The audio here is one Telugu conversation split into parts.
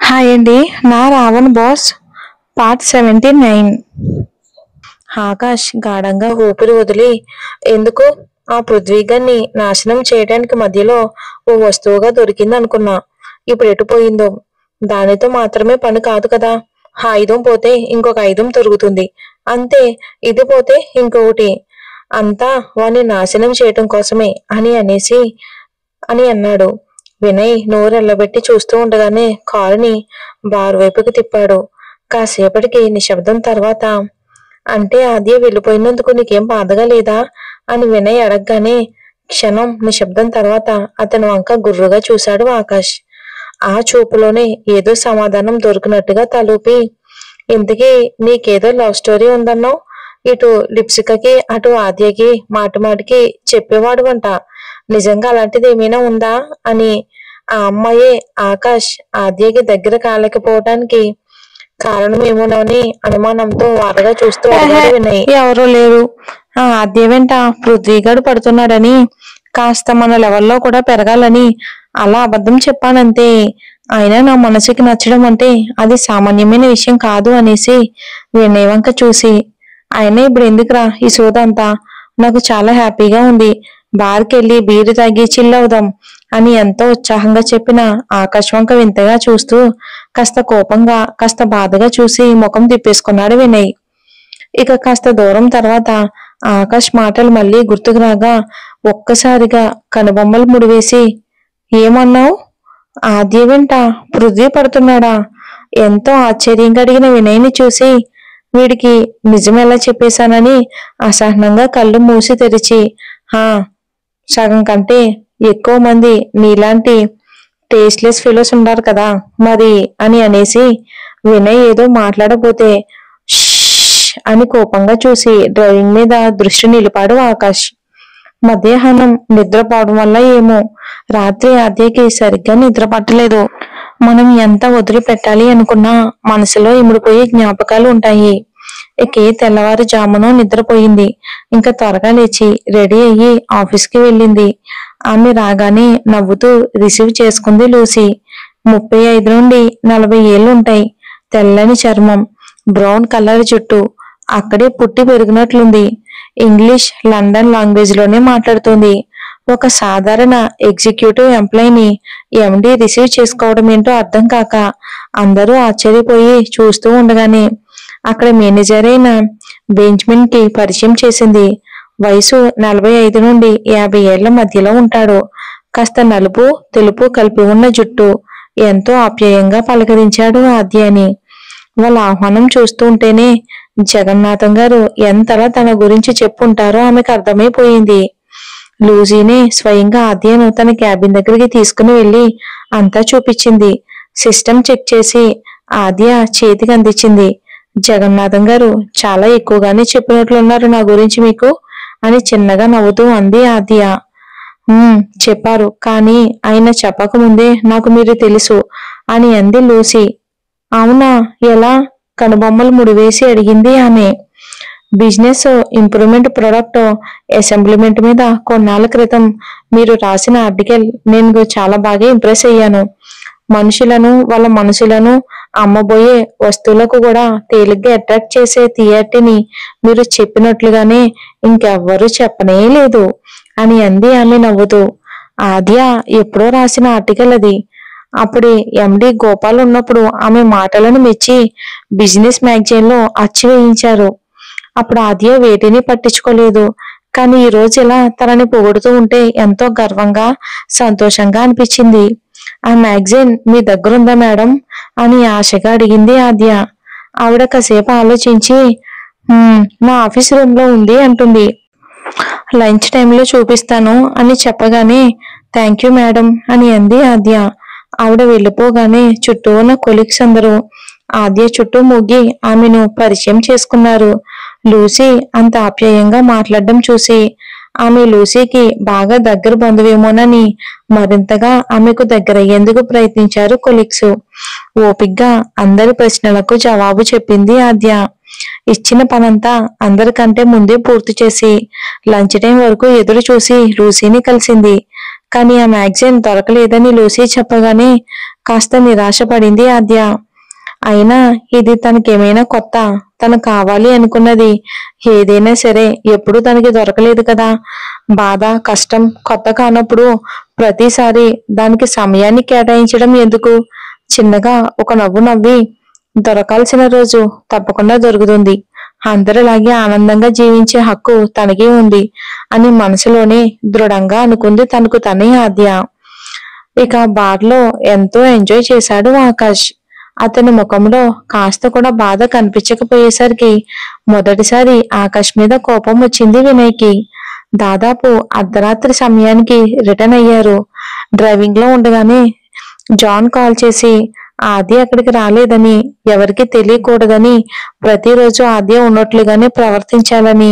హాయ్ అండి. నా రావణ్ బాస్ పార్ట్ 79. ఆకాష్ గాఢంగా ఊపిరి వదిలి, ఎందుకు ఆ పృథ్వీగాన్ని నాశనం చేయడానికి మధ్యలో ఓ వస్తువుగా దొరికింది అనుకున్నా. ఇప్పుడు ఎటు పోయిందో. దానితో మాత్రమే పని కాదు కదా. ఆయుధం పోతే ఇంకొక ఆయుధం దొరుకుతుంది అంతే. ఇది పోతే ఇంకొకటి. అంతా వాణ్ణి నాశనం చేయటం కోసమే అని అన్నాడు. వినయ్ నోరెళ్ళబెట్టి చూస్తూ ఉండగానే కారుని బార్ వైపుకి తిప్పాడు. కాసేపటికి నిశ్శబ్దం తర్వాత, అంటే ఆద్య వెళ్ళిపోయినందుకు నీకేం బాధగా లేదా అని వినయ్ అడగగానే క్షణం నిశ్శబ్దం తర్వాత అతని వంక గుర్రుగా చూశాడు ఆకాష్. ఆ చూపులోనే ఏదో సమాధానం దొరికినట్టుగా తలూపి, ఇంతకీ నీకేదో లవ్ స్టోరీ ఉందన్నావు. ఇటు లిప్సికకి అటు ఆద్యకి మాటికి చెప్పేవాడు అంట. నిజంగా అలాంటిది ఏమైనా ఉందా అని ఆ అమ్మాయే ఆకాష్ ఆద్యకి దగ్గర కాలేకపోవటానికి కారణమేమోనని అనుమానంతో వారగా చూస్తూ వినయ్. ఎవరూ లేరు. ఆ ఆద్య వెంట పృథ్వీగాడు పడుతున్నాడని, కాస్త మన లెవెల్లో కూడా పెరగాలని అలా అబద్ధం చెప్పానంతే. అయినా నా మనసుకి నచ్చడం అంటే అది సామాన్యమైన విషయం కాదు అనేసి వినయ్ వంక చూసి, అయినా ఇప్పుడు ఎందుకురా ఈ సోదంతా, నాకు చాలా హ్యాపీగా ఉంది, బార్కెళ్ళి బీరు తాగి చిల్లవుదాం అని ఎంతో ఉత్సాహంగా చెప్పిన ఆకాష్ వంక వింతగా చూస్తూ, కాస్త కోపంగా కాస్త బాధగా చూసి ముఖం తిప్పేసుకున్నాడు వినయ్. ఇక కాస్త దూరం తర్వాత ఆకాష్ మాటలు మళ్ళీ గుర్తుకు రాగా ఒక్కసారిగా కనుబొమ్మలు ముడివేసి, ఏమన్నావు? ఆద్య వెంట పృథ్వీ పడుతున్నాడా? ఎంతో ఆశ్చర్యంగా అడిగిన వినయ్ని చూసి, వీడికి నిజం ఎలా చెప్పేశానని అసహనంగా కళ్ళు మూసి తెరిచి, సగం కంటే ఎక్కువ మంది నీలాంటి టేస్ట్లెస్ ఫెలోస్ ఉన్నారు కదా మరి అని అనేసి వినయ్ ఏదో మాట్లాడబోతే అని కోపంగా చూసి డ్రైవింగ్ మీద దృష్టి నిలిపాడు ఆకాష్. మధ్యాహ్నం నిద్రపోవడం వల్ల ఏమో రాత్రి ఆద్యకి సరిగ్గా నిద్ర పట్టలేదు. మనం ఎంత వదిలిపెట్టాలి అనుకున్నా మనసులో ఇమిడిపోయే జ్ఞాపకాలు ఉంటాయి. ఇకే తెల్లవారుజామున నిద్రపోయింది. ఇంకా త్వరగా లేచి రెడీ అయ్యి ఆఫీస్కి వెళ్ళింది. ఆమె రాగానే నవ్వుతూ రిసీవ్ చేసుకుంది లూసీ. 35 నుండి 40 ఏళ్ళు ఉంటాయి. తెల్లని చర్మం, బ్రౌన్ కలర్ జుట్టు, అక్కడే పుట్టి పెరిగినట్లుంది. ఇంగ్లీష్ లండన్ లాంగ్వేజ్ లోనే మాట్లాడుతుంది. ఒక సాధారణ ఎగ్జిక్యూటివ్ ఎంప్లాయీని ఎండి రిసీవ్ చేసుకోవడం ఏంటో అర్థం కాక అందరూ ఆశ్చర్యపోయి చూస్తూ ఉండగానే అక్కడ మేనేజర్ అయిన బెంజ్మిన్ కి పరిచయం చేసింది. వయసు 45 నుండి 50 ఏళ్ల మధ్యలో ఉంటాడు. కాస్త నలుపు తెలుపు కలిపి ఉన్న జుట్టు. ఎంతో ఆప్యాయంగా పలకరించాడు ఆద్యాని. వాళ్ళ ఆహ్వానం చూస్తూ ఉంటేనే జగన్నాథం గారు ఎంతలా తన గురించి చెప్పుంటారో ఆమెకు అర్థమైపోయింది. లూజీనే స్వయంగా ఆద్యను తన క్యాబిన్ దగ్గరికి తీసుకుని వెళ్ళి అంతా చూపించింది. సిస్టమ్ చెక్ చేసి ఆద్య చేతికి అందించింది. జగన్నాథం గారు చాలా ఎక్కువగానే చెప్పినట్లున్నారు నా గురించి మీకు అని చిన్నగా నవ్వుతూ అంది ఆద్య. చెప్పారు, కానీ ఆయన చెప్పకముందే నాకు మీరు తెలుసు అని అంది లూసీ. అవునా, ఎలా? కనుబొమ్మలు ముడివేసి అడిగింది ఆమె. బిజినెస్ ఇంప్రూవ్మెంట్ ప్రొడక్ట్ అసెంబ్లీమెంట్ మీద కొన్నాళ్ళ క్రితం మీరు రాసిన ఆర్టికల్ నేను చాలా బాగా ఇంప్రెస్ అయ్యాను. మనుషులను వాళ్ళ మనసులను అమ్మబోయే వస్తువులకు కూడా తేలిగ్గా అట్రాక్ట్ చేసే థియేటర్ని మీరు చెప్పినట్లుగానే ఇంకెవ్వరూ చెప్పనే లేదు అని అంది ఆమె నవ్వుతూ. ఆద్య ఎప్పుడో రాసిన ఆర్టికల్ అది. అప్పుడు ఎండి గోపాల్ ఉన్నప్పుడు ఆమె మాటలను మెచ్చి బిజినెస్ మ్యాగజైన్ లో అచ్చు వేయించారు. అప్పుడు ఆద్య వేటిని పట్టించుకోలేదు. కానీ ఈ రోజు ఇలా తనని పొగుడుతూ ఉంటే ఎంతో గర్వంగా సంతోషంగా అనిపించింది. ఆ మ్యాగజైన్ మీ దగ్గరుందా మేడం అని ఆశగా అడిగింది ఆద్య. ఆవిడ కాసేపు ఆలోచించి, నా ఆఫీస్ రూమ్ లో ఉంది అంటుంది. లంచ్ టైంలో చూపిస్తాను అని చెప్పగానే థ్యాంక్ యూ మేడం అని అంది ఆద్య. ఆవిడ వెళ్ళిపోగానే చుట్టూ ఉన్న కొలీగ్స్ అందరూ ఆద్య చుట్టూ మూగి ఆమెను పరిచయం చేసుకున్నారు. లూసీ అంత ఆప్యాయంగా మాట్లాడడం చూసి ఆమె లూసీకి బాగా దగ్గర బంధువేమోనని మరింతగా ఆమెకు దగ్గరయ్యేందుకు ప్రయత్నించారు కొలీగ్స్. ఓపిగ్గా అందరి ప్రశ్నలకు జవాబు చెప్పింది ఆద్య. ఇచ్చిన పనంతా అందరికంటే ముందే పూర్తి చేసి లంచ్ టైం వరకు ఎదురు చూసి లూసీని కలిసింది. కానీ ఆ మ్యాగజైన్ దొరకలేదని లూసీ చెప్పగానే కాస్త నిరాశపడింది ఆద్య. అయినా ఇది తనకేమైనా కొత్త? తను కావాలి అనుకున్నది ఏదైనా సరే ఎప్పుడు తనకి దొరకలేదు కదా. బాధ, కష్టం కొత్త కానప్పుడు ప్రతిసారి దానికి సమయాన్ని కేటాయించడం ఎందుకు? చిన్నగా ఒక నవ్వు నవ్వి, దొరకాల్సిన రోజు తప్పకుండా దొరుకుతుంది, అందరిలాగే ఆనందంగా జీవించే హక్కు తనకే ఉంది అని మనసులోనే దృఢంగా అనుకుంది తనకు తనే ఆద్య. ఇక బార్లో ఎంతో ఎంజాయ్ చేశాడు ఆకాష్. అతని ముఖంలో కాస్త కూడా బాధ కనిపించకపోయేసరికి మొదటిసారి ఆకాష్ మీద కోపం వచ్చింది వినయ్కి. దాదాపు అర్ధరాత్రి సమయానికి రిటర్న్ అయ్యారు. డ్రైవింగ్ లో ఉండగానే జాన్ కాల్ చేసి ఆద్య అక్కడికి రాలేదని, ఎవరికి తెలియకూడదని, ప్రతిరోజు ఆద్య ఉన్నట్లుగానే ప్రవర్తించాలని,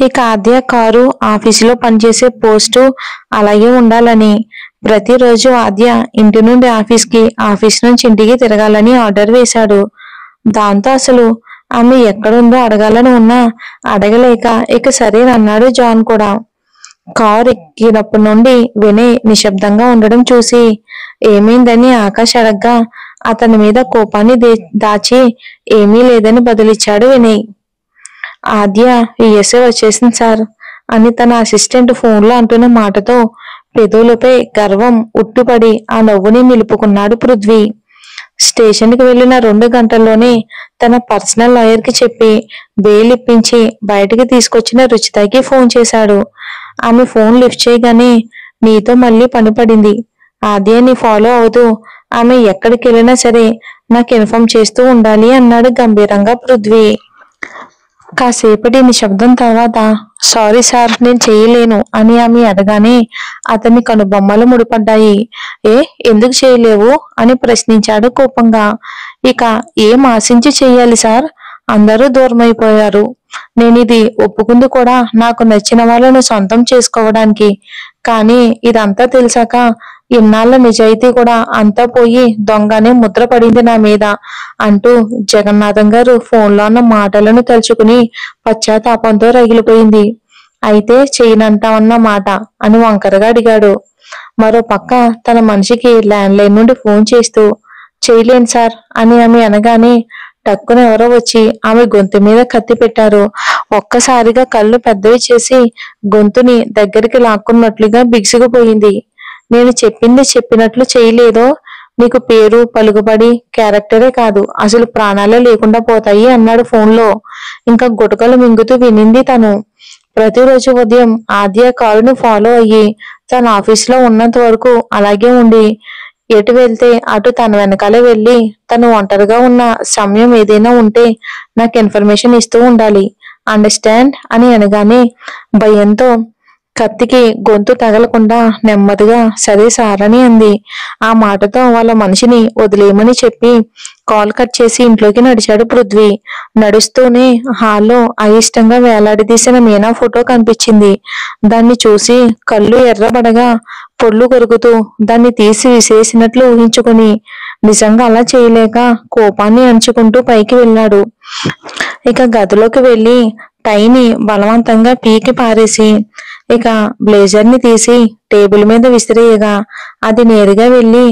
ఇక ఆద్య కారు, ఆఫీసులో పనిచేసే పోస్టు అలాగే ఉండాలని, ప్రతిరోజు ఆద్య ఇంటి నుండి ఆఫీస్కి, ఆఫీస్ నుంచి ఇంటికి తిరగాలని ఆర్డర్ వేశాడు. దాంతో అసలు ఆమె ఎక్కడుందో అడగాలని ఉన్నా అడగలేక ఇక సరేనన్నాడు జాన్ కూడా. కారు ఎక్కినప్పటి నుండి వినయ్ నిశ్శబ్దంగా ఉండడం చూసి ఏమైందని ఆకాష్ అడగ్గా అతని మీద కోపాన్ని దాచి ఏమీ లేదని బదులిచ్చాడు వినయ్. ఆద్య యుఎస్ఏ వచ్చేసింది సార్ అని తన అసిస్టెంట్ ఫోన్లో అంటున్న మాటతో పెదవులపై గర్వం ఉట్టుపడి ఆ నవ్వుని నిలుపుకున్నాడు పృథ్వీ. స్టేషన్కి వెళ్లిన 2 గంటల్లోనే తన పర్సనల్ లాయర్కి చెప్పి బెయిల్ ఇప్పించి బయటికి తీసుకొచ్చిన రుచితకి ఫోన్ చేశాడు. ఆమె ఫోన్ లిఫ్ట్ చేయగానే, నీతో మళ్ళీ పని పడింది, ఆద్యని ఫాలో అవుతూ ఆమె ఎక్కడికి వెళ్ళినా సరే నాకు ఇన్ఫార్మ్ చేస్తూ ఉండాలి అన్నాడు గంభీరంగా పృథ్వీ. కాసేపటి నిశ్శబ్దం తర్వాత, సారీ సార్ నేను చేయలేను అని ఆమె అడగానే అతని కనుబొమ్మలు ముడిపడ్డాయి. ఎందుకు చేయలేవు అని ప్రశ్నించాడు కోపంగా. ఇక ఏం ఆశించి చెయ్యాలి సార్? అందరూ దూరమైపోయారు. నేను ఇది ఒప్పుకుంది కూడా నాకు నచ్చిన వాళ్ళను సొంతం చేసుకోవడానికి. కానీ ఇదంతా తెలిసాక ఇన్నాళ్ళ నిజాయితీ కూడా అంతా పోయి దొంగనే ముద్ర పడింది నా మీద అంటూ జగన్నాథం గారు ఫోన్లో అన్న మాటలను తలుచుకుని పశ్చాత్తాపంతో రగిలిపోయింది. అయితే చేయనంటావన్న మాట అని వంకరగా అడిగాడు. మరో పక్క తన మనిషికి ల్యాండ్లైన్ నుండి ఫోన్ చేస్తూ చేయలేను సార్ అని ఆమె అనగానే టక్కున ఎవరో వచ్చి ఆమె గొంతు మీద కత్తి పెట్టారు. ఒక్కసారిగా కళ్ళు పెద్దవి చేసి గొంతుని దగ్గరికి లాక్కున్నట్లుగా బిగుసుకుపోయింది. నేను చెప్పింది చెప్పినట్లు చేయలేదో నీకు పేరు, పలుకుబడి, క్యారెక్టరే కాదు అసలు ప్రాణాలే లేకుండా పోతాయి అన్నాడు ఫోన్లో. ఇంకా గుటకలు మింగుతూ వినింది తను. ప్రతిరోజు ఉదయం ఆద్య కారుని ఫాలో అయ్యి తన ఆఫీస్లో ఉన్నంత వరకు అలాగే ఉండి, ఎటు వెళ్తే అటు తన వెనకాలే వెళ్ళి తను ఒంటరిగా ఉన్న సమయం ఏదైనా ఉంటే నాకు ఇన్ఫర్మేషన్ ఇస్తూ ఉండాలి, అండర్స్టాండ్ అని అనగానే భయంతో కత్తికి గొంతు తగలకుండా నెమ్మదిగా సరే సార్ అని అంది. ఆ మాటతో వాళ్ళ మనిషిని వదిలేయమని చెప్పి కాల్ కట్ చేసి ఇంట్లోకి నడిచాడు పృథ్వీ. నడుస్తూనే హాల్లో అయిష్టంగా వేలాడదీసిన మీనా ఫోటో కనిపించింది. దాన్ని చూసి కళ్ళు ఎర్రబడగా పొళ్ళు కొరుకుతూ దాన్ని తీసి విసిరేసినట్లు ఊహించుకుని నిజంగా అలా చేయలేక కోపాన్ని అంచుకుంటూ పైకి వెళ్ళాడు. ఇక గదిలోకి వెళ్ళి టైని బలవంతంగా పీకి పారేసి ఇక బ్లేజర్ ని తీసి టేబుల్ మీద విసిరేయగా అది నేరుగా వెళ్లి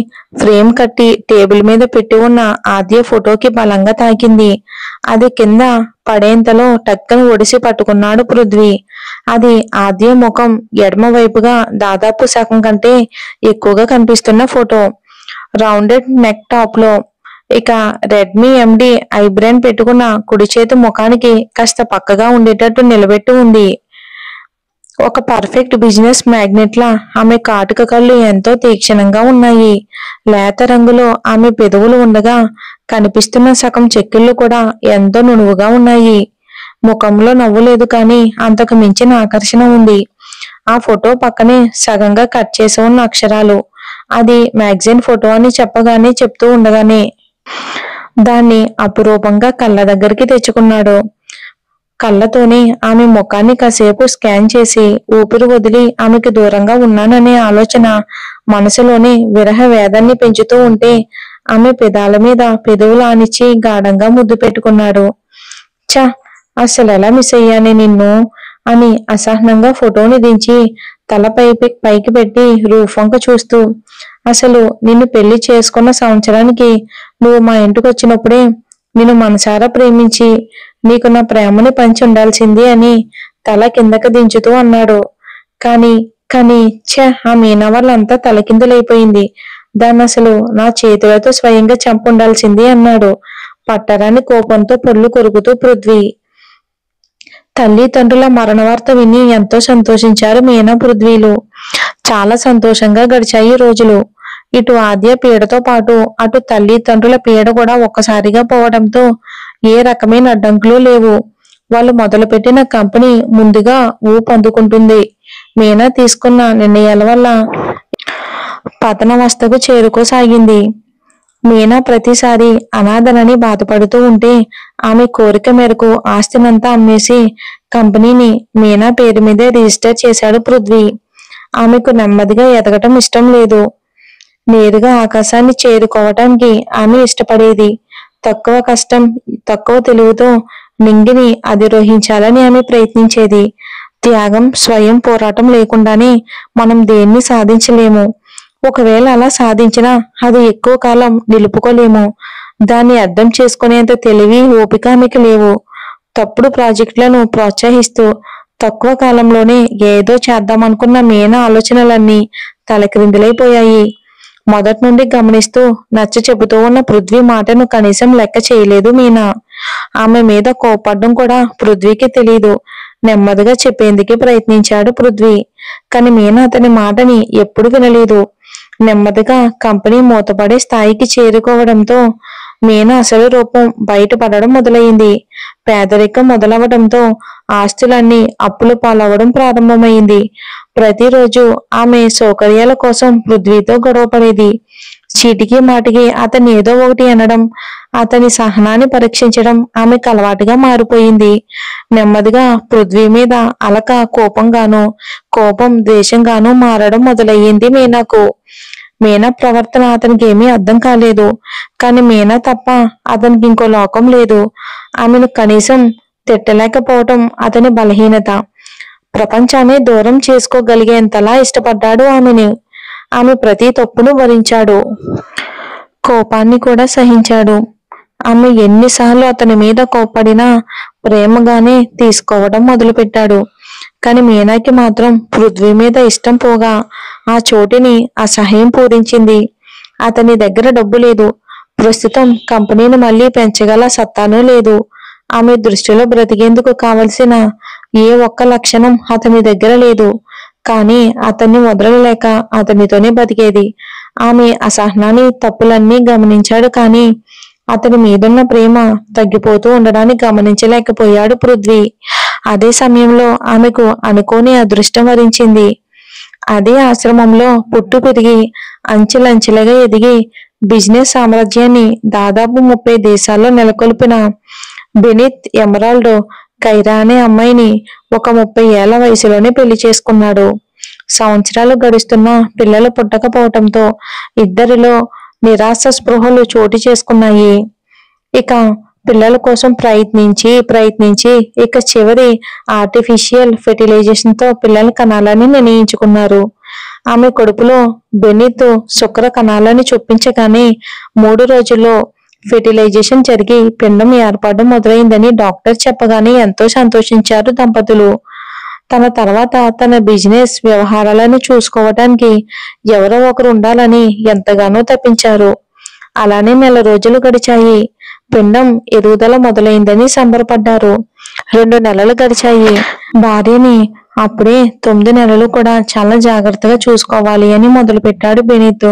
ఫ్రేమ్ కట్టి టేబుల్ మీద పెట్టి ఉన్న ఆద్య ఫోటోకి బలంగా తాకింది. అది కింద పడేంతలో టక్కన ఒడిసి పట్టుకున్నాడు పృథ్వీ. అది ఆద్య ముఖం ఎడమ వైపుగా దాదాపు సగం కంటే ఎక్కువగా కనిపిస్తున్న ఫోటో. రౌండెడ్ నెక్ టాప్ లో ఇక రెడ్మీ ఎండి ఐబ్రాన్ పెట్టుకున్న కుడి చేతి ముఖానికి కాస్త పక్కగా ఉండేటట్టు నిలబెట్టి ఉంది. ఒక పర్ఫెక్ట్ బిజినెస్ మ్యాగ్నెట్ లా ఆమె కాటుక కళ్ళు ఎంతో తీక్షణంగా ఉన్నాయి. లేత రంగులో ఆమె పెదవులు ఉండగా కనిపిస్తున్న సగం చెక్కిళ్ళు కూడా ఎంతో నునువుగా ఉన్నాయి. ముఖంలో నవ్వు లేదు కానీ అంతకు మించిన ఆకర్షణ ఉంది. ఆ ఫోటో పక్కనే సగంగా కట్ చేసి ఉన్న అక్షరాలు. అది మ్యాగజైన్ ఫోటో అని చెప్పగానే చెప్తూ ఉండగానే దాన్ని అపురూపంగా కళ్ళ దగ్గరికి తెచ్చుకున్నాడు. కళ్ళతోనే ఆమె ముఖాన్ని కాసేపు స్కాన్ చేసి ఊపిరి వదిలి ఆమెకి దూరంగా ఉన్నాననే ఆలోచన మనసులోనే విరహ వేదాన్ని పెంచుతూ ఉంటే ఆమె పెదాల మీద పెదవులు ఆనిచ్చి గాఢంగా ముద్దు పెట్టుకున్నాడు. అసలు ఎలా మిస్ అయ్యానే నిన్ను అని అసహనంగా ఫోటోని దించి తల పైకి పెట్టి రూఫ్ వంక చూస్తూ, అసలు నిన్ను పెళ్లి చేసుకున్న సంవత్సరానికి నువ్వు మా ఇంటికి వచ్చినప్పుడే నిన్ను మనసారా ప్రేమించి నీకు నా ప్రేమని పంచి ఉండాల్సింది అని తల కిందకి దించుతూ అన్నాడు. కానీ కానీ ఆ మీనా వాళ్ళంతా తలకిందులైపోయింది. దాన్ని అసలు నా చేతులతో స్వయంగా చంపుండాల్సింది అన్నాడు పట్టరాని కోపంతో పొర్లు కొరుకుతూ పృథ్వీ. తల్లిదండ్రుల మరణ వార్త విని ఎంతో సంతోషించారు మీనా పృథ్వీలు. చాలా సంతోషంగా గడిచాయి రోజులు. ఇటు ఆద్య పీడతో పాటు అటు తల్లిదండ్రుల పీడ కూడా ఒక్కసారిగా పోవడంతో ఏ రకమైన అడ్డంకులు లేవు. వాళ్ళు మొదలుపెట్టిన కంపెనీ ముందుగా ఊపందుకుంటుంది. మీనా తీసుకున్న నిర్ణయాల వల్ల పతనవస్థకు చేరుకోసాగింది. మీనా ప్రతిసారి అనాథనని బాధపడుతూ ఉంటే ఆమె కోరిక మేరకు ఆస్తినంతా అమ్మేసి కంపెనీని మీనా పేరు మీదే రిజిస్టర్ చేశాడు పృథ్వీ. ఆమెకు నెమ్మదిగా ఎదగటం ఇష్టం లేదు. నేరుగా ఆకాశాన్ని చేరుకోవటానికి ఆమె ఇష్టపడేది. తక్కువ కష్టం, తక్కువ తెలివితో నింగిని అధిరోహించాలని ఆమె ప్రయత్నించేది. త్యాగం, స్వయం పోరాటం లేకుండానే మనం దేన్ని సాధించలేము. ఒకవేళ అలా సాధించినా అది ఎక్కువ కాలం నిలుపుకోలేము. దాన్ని అర్థం చేసుకునేంత తెలివి, ఓపిక ఆమెకు లేవు. తప్పుడు ప్రాజెక్టులను ప్రోత్సహిస్తూ తక్కువ కాలంలోనే ఏదో చేద్దామనుకున్న మీనా ఆలోచనలన్నీ తలక్రిందులైపోయాయి. మొదటి నుండి గమనిస్తూ నచ్చ చెబుతూ ఉన్న పృథ్వీ మాటను కనీసం లెక్క చేయలేదు మీనా. ఆమె మీద కోపడ్డం కూడా పృథ్వీకి తెలీదు. నెమ్మదిగా చెప్పేందుకే ప్రయత్నించాడు పృథ్వీ. కానీ మీనా అతని మాటని ఎప్పుడు వినలేదు. నెమ్మదిగా కంపెనీ మూతపడే స్థాయికి చేరుకోవడంతో మీనా అసలు రూపం బయటపడడం మొదలైంది. పేదరికం మొదలవడంతో ఆస్తులన్నీ అప్పులు పాలవడం ప్రారంభమైంది. ప్రతిరోజు ఆమె సౌకర్యాల కోసం పృథ్వీతో గొడవ పడేది. చీటికి మాటికి అతన్ని ఏదో ఒకటి అనడం, అతని సహనాన్ని పరీక్షించడం ఆమెకు అలవాటుగా మారిపోయింది. నెమ్మదిగా పృథ్వీ మీద అలక కోపం ద్వేషంగానూ మారడం మొదలయ్యింది మీనాకు. మీనా ప్రవర్తన అతనికి ఏమీ అర్థం కాలేదు. కానీ మీనా తప్ప అతనికి ఇంకో లోకం లేదు. ఆమెను కనీసం తిట్టలేకపోవటం అతని బలహీనత. ప్రపంచాన్ని దూరం చేసుకోగలిగేంతలా ఇష్టపడ్డాడు ఆమెని. ఆమె ప్రతి తప్పును భరించాడు. కోపాన్ని కూడా సహించాడు. ఆమె ఎన్నిసార్లు అతని మీద కోప్పడినా ప్రేమగానే తీసుకోవడం మొదలుపెట్టాడు. కానీ మీనాకి మాత్రం పృథ్వీ మీద ఇష్టం పోగా ఆ చోటిని అసహ్యం పూరించింది. అతని దగ్గర డబ్బు లేదు. ప్రస్తుతం కంపెనీని మళ్లీ పెంచగల సత్తానూ లేదు. ఆమె దృష్టిలో బ్రతికేందుకు కావలసిన ఏ ఒక్క లక్షణం అతని దగ్గర లేదు. కానీ అతన్ని వదలలేక అతనితోనే బతికేది. ఆమె అసహనాన్ని, తప్పులన్నీ గమనించాడు. కానీ అతని మీదున్న ప్రేమ తగ్గిపోతూ ఉండడాన్ని గమనించలేకపోయాడు పృథ్వీ. అదే సమయంలో ఆమెకు అనుకోని అదృష్టం వరించింది. అదే ఆశ్రమంలో పుట్టు పెరిగి అంచెలంచెలుగా ఎదిగి బిజినెస్ సామ్రాజ్యాన్ని దాదాపు 30 దేశాల్లో నెలకొల్పిన బెనిత్ ఎమరాల్డ్ కైరా అనే అమ్మాయిని ఒక 30 ఏళ్ల వయసులోనే పెళ్లి చేసుకున్నాడు. సంవత్సరాలు గడుస్తున్నా పిల్లలు పుట్టకపోవటంతో ఇద్దరిలో నిరాశ స్పృహలు చోటు చేసుకున్నాయి. ఇక పిల్లల కోసం ప్రయత్నించి ఇక చివరి ఆర్టిఫిషియల్ ఫెర్టిలైజేషన్ తో పిల్లల కణాలని నిర్ణయించుకున్నారు. ఆమె కడుపులో బెనిత్ శుక్ర కణాలని చొప్పించగానే 3 రోజుల్లో ఫెర్టిలైజేషన్ జరిగి పిండం ఏర్పడడం మొదలైందని డాక్టర్ చెప్పగానే ఎంతో సంతోషించారు దంపతులు. తన తర్వాత తన బిజినెస్ వ్యవహారాలను చూసుకోవటానికి ఎవరో ఒకరు ఉండాలని ఎంతగానో తప్పించారు. అలానే 1 రోజులు గడిచాయి. పిండం ఎదుగుదల మొదలైందని సంబరపడ్డారు. 2 నెలలు గడిచాయి. భార్యని అప్పుడే 9 నెలలు కూడా చాలా జాగ్రత్తగా చూసుకోవాలి అని మొదలుపెట్టాడు బెనిత్.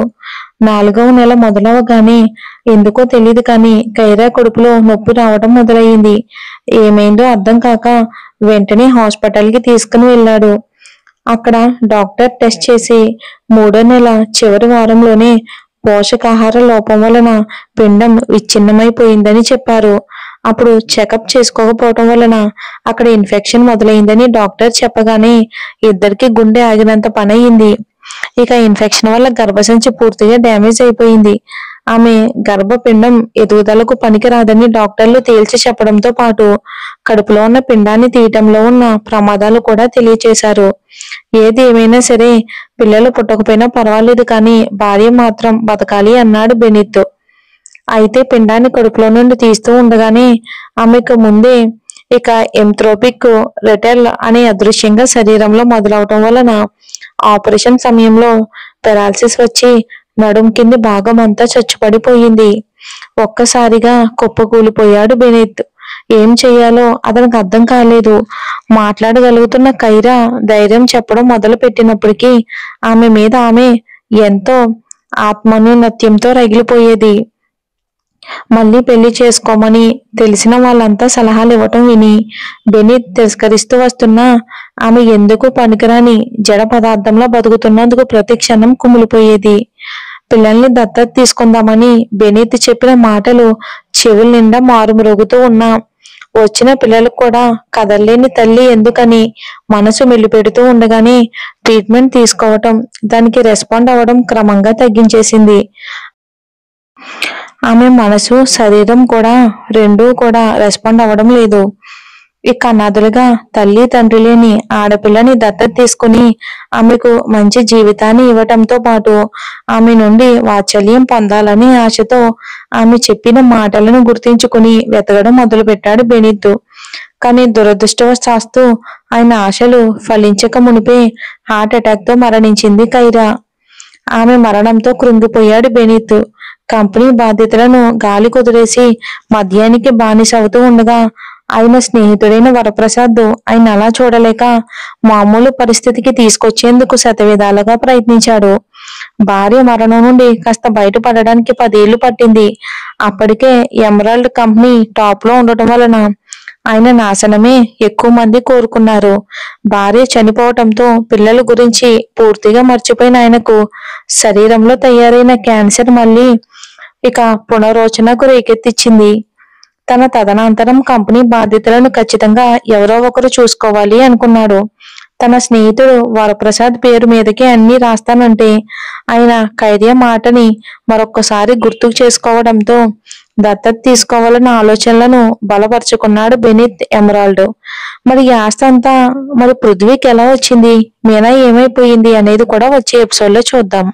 4వ నెల మొదలవగానే ఎందుకో తెలియదు కానీ కైరా కడుపులో నొప్పి రావడం మొదలయ్యింది. ఏమైందో అర్థం కాక వెంటనే హాస్పిటల్ కి తీసుకుని వెళ్ళాడు. అక్కడ డాక్టర్ టెస్ట్ చేసి 3వ నెల చివరి వారంలోనే పోషకాహార లోపం వలన పిండం విచ్ఛిన్నమైపోయిందని చెప్పారు. అప్పుడు చెకప్ చేసుకోకపోవటం వలన అక్కడ ఇన్ఫెక్షన్ మొదలైందని డాక్టర్ చెప్పగానే ఇద్దరికి గుండె ఆగినంత పని అయింది. ఇక ఇన్ఫెక్షన్ వల్ల గర్భసంచి పూర్తిగా డ్యామేజ్ అయిపోయింది. ఆమె గర్భపిండం ఎదుగుదలకు పనికిరాదని డాక్టర్లు తేల్చి చెప్పడంతో పాటు కడుపులో ఉన్న పిండాన్ని తీయటంలో ఉన్న ప్రమాదాలు కూడా తెలియచేశారు. ఏది ఏమైనా సరే పిల్లలు పుట్టకపోయినా పర్వాలేదు కానీ భార్య మాత్రం బతకాలి అన్నాడు బెనిత్. అయితే పిండాన్ని కడుపులో నుండి తీస్తూ ఉండగానే ఆమెకు ముందే ఇక ఎంట్రోపిక్ రెటెల్ అనే అదృశ్యంగా శరీరంలో మొదలవటం వలన ఆపరేషన్ సమయంలో పెరాలసిస్ వచ్చి నడుం కింది భాగం అంతా చచ్చుపడిపోయింది. ఒక్కసారిగా కుప్పకూలిపోయాడు బెనిత్. ఏం చెయ్యాలో అతనికి అర్థం కాలేదు. మాట్లాడగలుగుతున్న కైరా ధైర్యం చెప్పడం మొదలు పెట్టినప్పటికీ ఆమె మీద ఆమె ఎంతో ఆత్మన్యూనత్యంతో రగిలిపోయేది. మళ్ళీ పెళ్లి చేసుకోమని తెలిసిన వాళ్ళంతా సలహాలు ఇవ్వటం విని బెనిత్ తిరస్కరిస్తూ వస్తున్నా ఆమె ఎందుకు పనికిరాని జడ పదార్థంలో బతుకుతున్నందుకు ప్రతి క్షణం కుమిలిపోయేది. పిల్లల్ని దత్తత తీసుకుందామని బెనిత్ చెప్పిన మాటలు చెవుల నిండా మారుమ్రోగుతూ ఉన్నా వచ్చిన పిల్లలకు కూడా కదల్లేని తల్లి ఎందుకని మనసు మెల్లిపెడుతూ ఉండగానే ట్రీట్మెంట్ తీసుకోవటం, దానికి రెస్పాండ్ అవ్వడం క్రమంగా తగ్గించేసింది. ఆమె మనసు శరీరం కూడా రెండూ కూడా రెస్పాండ్ అవ్వడం లేదు. ఇక అనాథలుగా తల్లి తండ్రి లేని ఆడపిల్లని దత్తత తీసుకుని ఆమెకు మంచి జీవితాన్ని ఇవ్వటంతో పాటు ఆమె నుండి వాత్సల్యం పొందాలని ఆశతో ఆమె చెప్పిన మాటలను గుర్తించుకుని వెతకడం మొదలుపెట్టాడు బెనిత్. కానీ దురదృష్టవశాత్తు ఆయన ఆశలు ఫలించక మునిపే హార్ట్ అటాక్ తో మరణించింది కైరా. ఆమె మరణంతో కృంగిపోయాడు బెనిత్. కంపెనీ బాధ్యతలను గాలి కుదిరేసి మద్యానికి బానిస అవుతూ ఉండగా ఆయన స్నేహితుడైన వరప్రసాద్ ఆయన అలా చూడలేక మామూలు పరిస్థితికి తీసుకొచ్చేందుకు శతవిధాలుగా ప్రయత్నించాడు. భార్య మరణం నుండి కాస్త బయటపడడానికి 10 ఏళ్లు పట్టింది. అప్పటికే ఎమరాల్డ్ కంపెనీ టాప్ లో ఉండటం వలన ఆయన నాశనమే ఎక్కువ మంది కోరుకున్నారు. భార్య చనిపోవటంతో పిల్లల గురించి పూర్తిగా మర్చిపోయిన ఆయనకు శరీరంలో తయారైన క్యాన్సర్ మళ్ళీ ఇక పునరోచనకు రేకెత్తిచ్చింది. తన తదనంతరం కంపెనీ బాధ్యతలను ఖచ్చితంగా ఎవరో ఒకరు చూసుకోవాలి అనుకున్నాడు. తన స్నేహితుడు వరప్రసాద్ పేరు మీదకి అన్ని రాస్తానంటే ఆయన ఖైర్య మాటని మరొక్కసారి గుర్తుకు చేసుకోవడంతో దత్తత తీసుకోవాలన్న ఆలోచనలను బలపరుచుకున్నాడు బెనిత్ ఎమరాల్డ్. మరి ఈ ఆస్తి అంతా మరి పృథ్వీకి ఎలా వచ్చింది, మీనా ఏమైపోయింది అనేది కూడా వచ్చే ఎపిసోడ్ లో చూద్దాం.